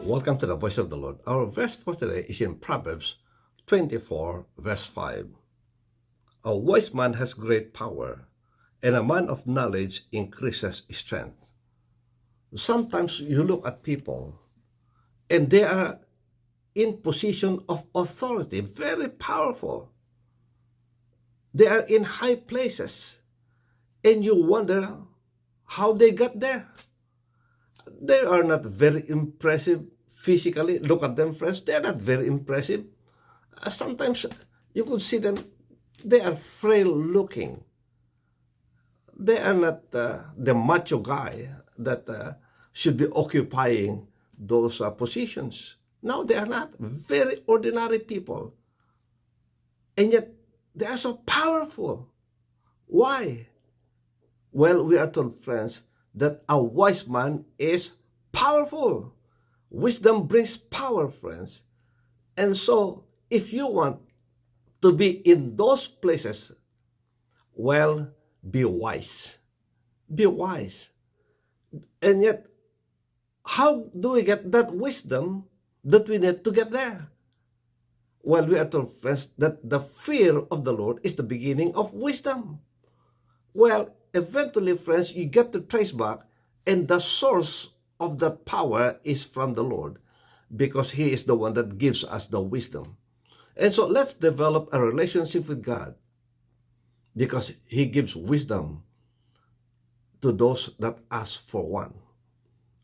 Welcome to the Voice of the Lord. Our verse for today is in Proverbs 24, verse 5. A wise man has great power, and a man of knowledge increases strength. Sometimes you look at people, and they are in position of authority, very powerful. They are in high places, and you wonder how they got there. They are not very impressive physically. Look at them, friends. They are not very impressive. Sometimes you could see them, they are frail looking. They are not the macho guy that should be occupying those positions. No, they are not. Very ordinary people. And yet, they are so powerful. Why? Well, we are told, friends, that a wise man is powerful. Wisdom brings power, friends. And so, if you want to be in those places, well, be wise. Be wise. And yet, how do we get that wisdom that we need to get there? Well, we are told, friends, that the fear of the Lord is the beginning of wisdom. Well, eventually, friends, you get to trace back, and the source of that power is from the Lord, because He is the one that gives us the wisdom. And so let's develop a relationship with God, because He gives wisdom to those that ask for one.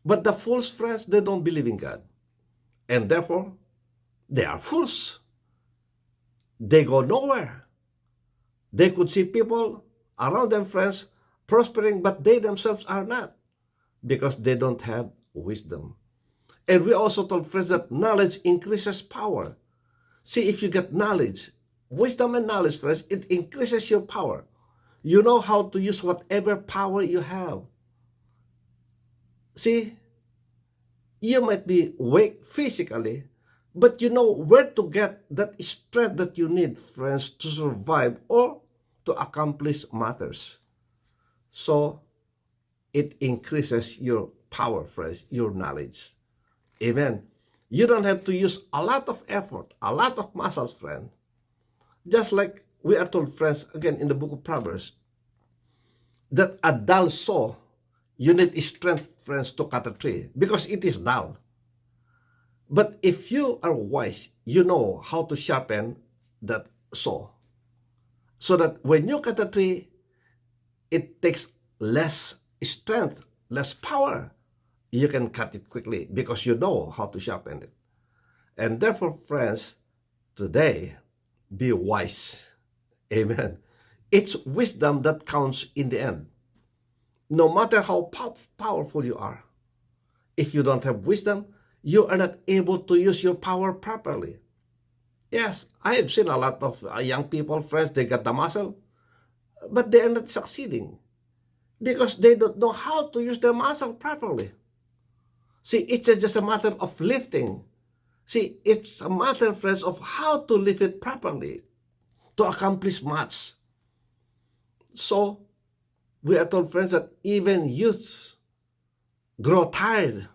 But the fools, friends, they don't believe in God, and therefore they are fools. They go nowhere. They could see people around them, friends, prospering, but they themselves are not, because they don't have wisdom. And we also told, friends, that knowledge increases power. See, if you get knowledge, wisdom and knowledge, friends, it increases your power. You know how to use whatever power you have. See, you might be weak physically, but you know where to get that strength that you need, friends, to survive or to accomplish matters. So, it increases your power, friends, your knowledge. Amen. You don't have to use a lot of effort, a lot of muscles, friend. Just like we are told, friends, again in the book of Proverbs, that a dull saw, you need strength, friends, to cut a tree, because it is dull. But if you are wise, you know how to sharpen that saw, so that when you cut a tree, it takes less strength, less power. You can cut it quickly because you know how to sharpen it. And therefore, friends, today, be wise. Amen. It's wisdom that counts in the end. No matter how powerful you are, if you don't have wisdom, you are not able to use your power properly. Yes, I have seen a lot of young people, friends, they got the muscle, but they are not succeeding because they don't know how to use their muscle properly. See, it's just a matter of lifting. See, it's a matter, friends, of how to lift it properly to accomplish much. So, we are told, friends, that even youths grow tired.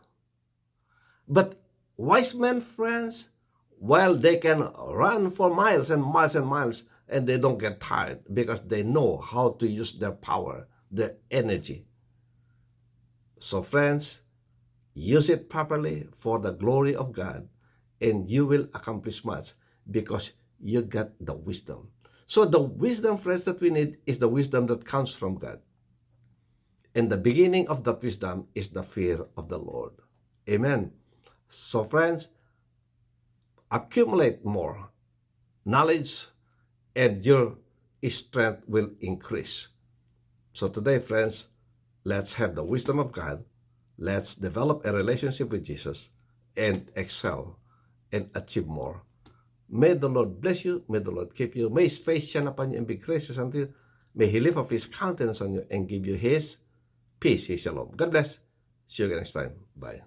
But wise men, friends, while they can run for miles and miles and miles, and they don't get tired because they know how to use their power, their energy. So, friends, use it properly for the glory of God, and you will accomplish much because you got the wisdom. So the wisdom, friends, that we need is the wisdom that comes from God. And the beginning of that wisdom is the fear of the Lord. Amen. So, friends, accumulate more knowledge and your strength will increase. So today, friends, let's have the wisdom of God. Let's develop a relationship with Jesus and excel and achieve more. May the Lord bless you. May the Lord keep you. May His face shine upon you and be gracious unto you. May He lift up His countenance on you and give you His peace, His shalom. God bless. See you again next time. Bye.